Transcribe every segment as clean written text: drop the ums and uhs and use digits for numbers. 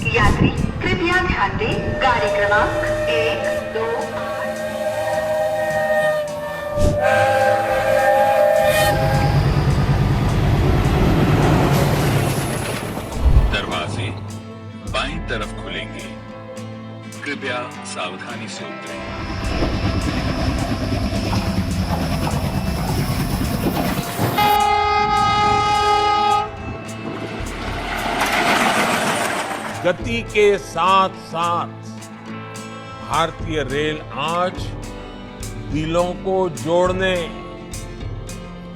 यात्री कृपया ध्यान दें, गाड़ी क्रमांक 1, 2, दरवाजे बाईं तरफ खुलेंगे। कृपया सावधानी से उतरें। गति के साथ साथ भारतीय रेल आज दिलों को जोड़ने,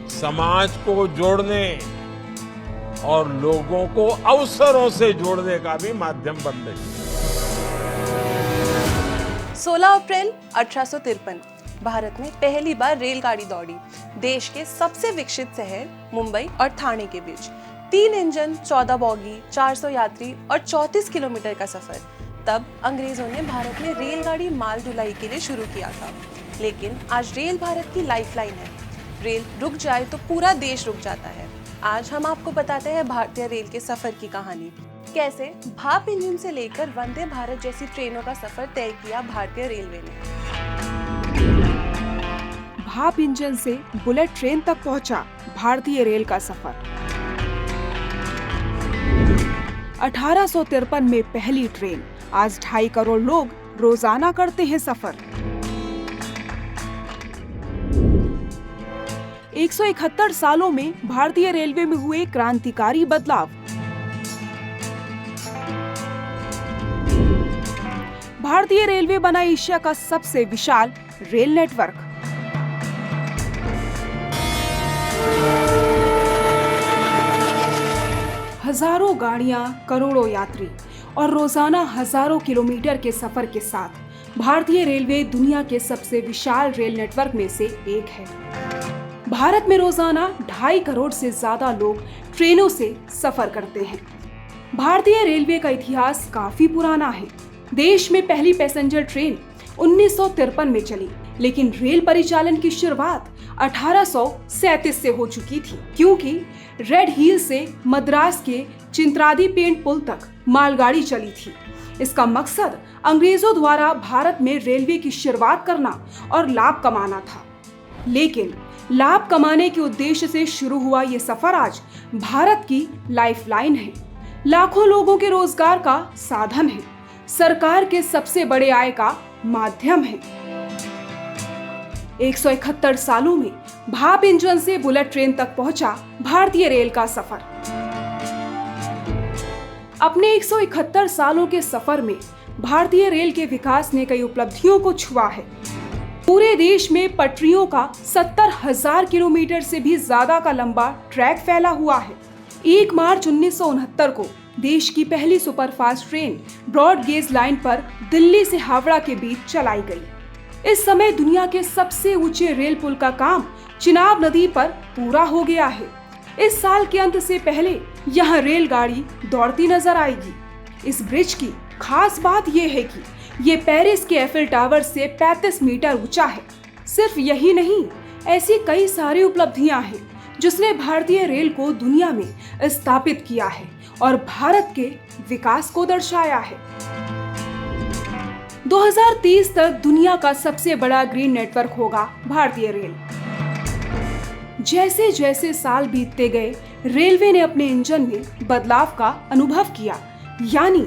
समाज को जोड़ने और लोगों को अवसरों से जोड़ने का भी माध्यम बन रही है। 16 अप्रैल 1853 भारत में पहली बार रेलगाड़ी दौड़ी। देश के सबसे विकसित शहर मुंबई और ठाणे के बीच 3 इंजन, 14 बोगी, 400 यात्री और 34 किलोमीटर का सफर। तब अंग्रेजों ने भारत में रेलगाड़ी माल ढुलाई के लिए शुरू किया था। लेकिन आज रेल भारत की लाइफलाइन है। रेल रुक जाए तो पूरा देश रुक जाता है। आज हम आपको बताते हैं भारतीय रेल के सफर की कहानी। कैसे भाप इंजन से लेकर वंदे भारत जैसी ट्रेनों का सफर तय किया भारतीय रेलवे ने। भाप इंजन से बुलेट ट्रेन तक पहुंचा भारतीय रेल का सफर। 1853 में पहली ट्रेन। आज 2.5 करोड़ लोग रोजाना करते हैं सफर। 171 सालों में भारतीय रेलवे में हुए क्रांतिकारी बदलाव। भारतीय रेलवे बना एशिया का सबसे विशाल रेल नेटवर्क। हजारों गाड़ियां, करोड़ों यात्री और रोजाना हजारों किलोमीटर के सफर के साथ भारतीय रेलवे दुनिया के सबसे विशाल रेल नेटवर्क में से एक है। भारत में रोजाना 2.5 करोड़ से ज्यादा लोग ट्रेनों से सफर करते हैं। भारतीय रेलवे का इतिहास काफी पुराना है। देश में पहली पैसेंजर ट्रेन 1953 में चली, लेकिन रेल परिचालन की शुरुआत 1837 से हो चुकी थी, क्योंकि रेड हिल से मद्रास के चिंत्रादीपेंट पुल तक मालगाड़ी चली थी। इसका मकसद अंग्रेजों द्वारा भारत में रेलवे की शुरुआत करना और लाभ कमाना था। लेकिन लाभ कमाने के उद्देश्य से शुरू हुआ ये सफर आज भारत की लाइफलाइन है। लाखों लोगों के रोजगार का साधन है, सरकार के सबसे बड़े आय का माध्यम है। 171 सालों में भाप इंजन से बुलेट ट्रेन तक पहुंचा भारतीय रेल का सफर। अपने 171 सालों के सफर में भारतीय रेल के विकास ने कई उपलब्धियों को छुआ है। पूरे देश में पटरियों का 70,000 किलोमीटर से भी ज्यादा का लंबा ट्रैक फैला हुआ है। 1 मार्च 1969 को देश की पहली superfast train broad gauge line पर दिल्ली से हावड़ा के बीच चलाई गई। इस समय दुनिया के सबसे ऊंचे रेल पुल का काम चिनाब नदी पर पूरा हो गया है। इस साल के अंत से पहले यहाँ रेलगाड़ी दौड़ती नजर आएगी। इस ब्रिज की खास बात यह है कि ये पेरिस के एफिल टावर से 35 मीटर ऊंचा है। सिर्फ यही नहीं, ऐसी कई सारी उपलब्धियां हैं जिसने भारतीय रेल को दुनिया में स्थापित किया है और भारत के विकास को दर्शाया है। 2030 तक दुनिया का सबसे बड़ा ग्रीन नेटवर्क होगा भारतीय रेल। जैसे जैसे साल बीतते गए, रेलवे ने अपने इंजन में बदलाव का अनुभव किया, यानी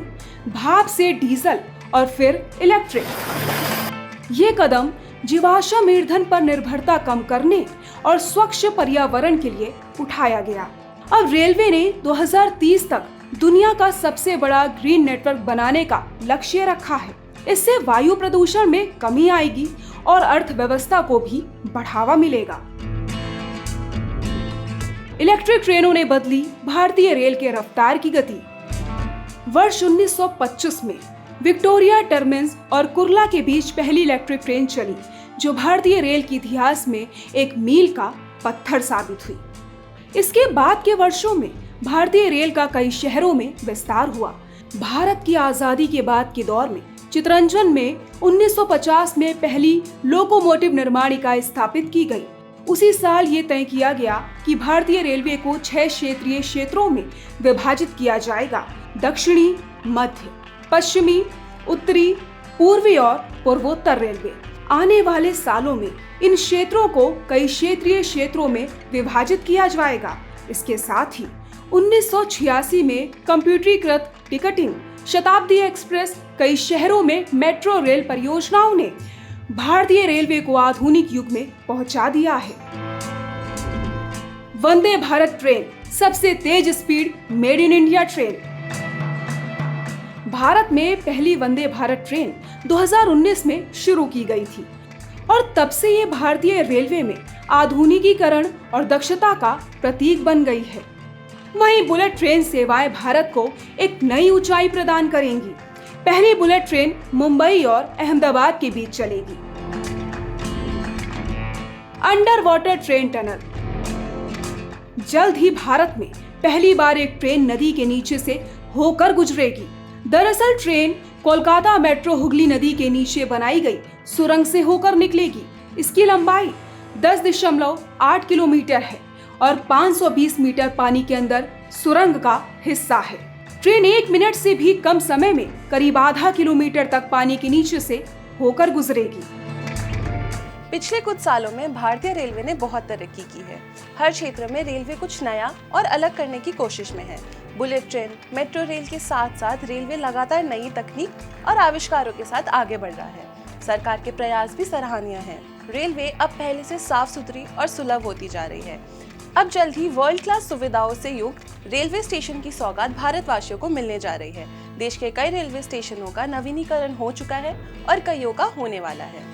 भाप से डीजल और फिर इलेक्ट्रिक। ये कदम जीवाश्म ईंधन पर निर्भरता कम करने और स्वच्छ पर्यावरण के लिए उठाया गया। अब रेलवे ने 2030 तक दुनिया का सबसे बड़ा ग्रीन नेटवर्क बनाने का लक्ष्य रखा है। इससे वायु प्रदूषण में कमी आएगी और अर्थव्यवस्था को भी बढ़ावा मिलेगा। इलेक्ट्रिक ट्रेनों ने बदली भारतीय रेल के रफ्तार की गति। वर्ष 1925 में विक्टोरिया टर्मिनस और कुर्ला के बीच पहली इलेक्ट्रिक ट्रेन चली, जो भारतीय रेल के इतिहास में एक मील का पत्थर साबित हुई। इसके बाद के वर्षों में भारतीय रेल का कई शहरों में विस्तार हुआ। भारत की आजादी के बाद के दौर में चितरंजन में 1950 में पहली लोकोमोटिव निर्माण इकाई स्थापित की गई। उसी साल ये तय किया गया कि भारतीय रेलवे को 6 क्षेत्रीय क्षेत्रों में विभाजित किया जाएगा। दक्षिणी, मध्य, पश्चिमी, उत्तरी, पूर्वी और पूर्वोत्तर रेलवे। आने वाले सालों में इन क्षेत्रों को कई क्षेत्रीय क्षेत्रों में विभाजित किया जाएगा। इसके साथ ही 1986 में कंप्यूटरीकृत टिकटिंग, शताब्दी एक्सप्रेस, कई शहरों में मेट्रो रेल परियोजनाओं ने भारतीय रेलवे को आधुनिक युग में पहुंचा दिया है। वंदे भारत ट्रेन, सबसे तेज speed made in India train. Bharat में पहली वंदे भारत ट्रेन 2019 में शुरू की गई थी और तब से ये भारतीय रेलवे में आधुनिकीकरण और दक्षता का प्रतीक बन गई है। वहीं बुलेट ट्रेन सेवाएं भारत को एक नई ऊंचाई प्रदान करेंगी। पहली बुलेट ट्रेन मुंबई और अहमदाबाद के बीच चलेगी। अंडर वाटर ट्रेन टनल, जल्द ही भारत में पहली बार एक ट्रेन नदी के नीचे से होकर गुजरेगी। दरअसल ट्रेन कोलकाता मेट्रो हुगली नदी के नीचे बनाई गई सुरंग से होकर निकलेगी। इसकी लंबाई 10.8 किलोमीटर है और 520 मीटर पानी के अंदर सुरंग का हिस्सा है। ट्रेन 1 मिनट से भी कम समय में करीब आधा किलोमीटर तक पानी के नीचे से होकर गुजरेगी। पिछले कुछ सालों में भारतीय रेलवे ने बहुत तरक्की की है। हर क्षेत्र में रेलवे कुछ नया और अलग करने की कोशिश में है। बुलेट ट्रेन, मेट्रो रेल के साथ साथ रेलवे लगातार नई तकनीक और आविष्कारों के साथ आगे बढ़ रहा है। सरकार के प्रयास भी सराहनीय हैं। रेलवे अब पहले से साफ सुथरी और सुलभ होती जा रही है। अब जल्द ही वर्ल्ड क्लास सुविधाओं से युक्त रेलवे स्टेशन की सौगात भारतवासियों को मिलने जा रही है। देश के कई रेलवे स्टेशनों का नवीनीकरण हो चुका है और कईयों का होने वाला है।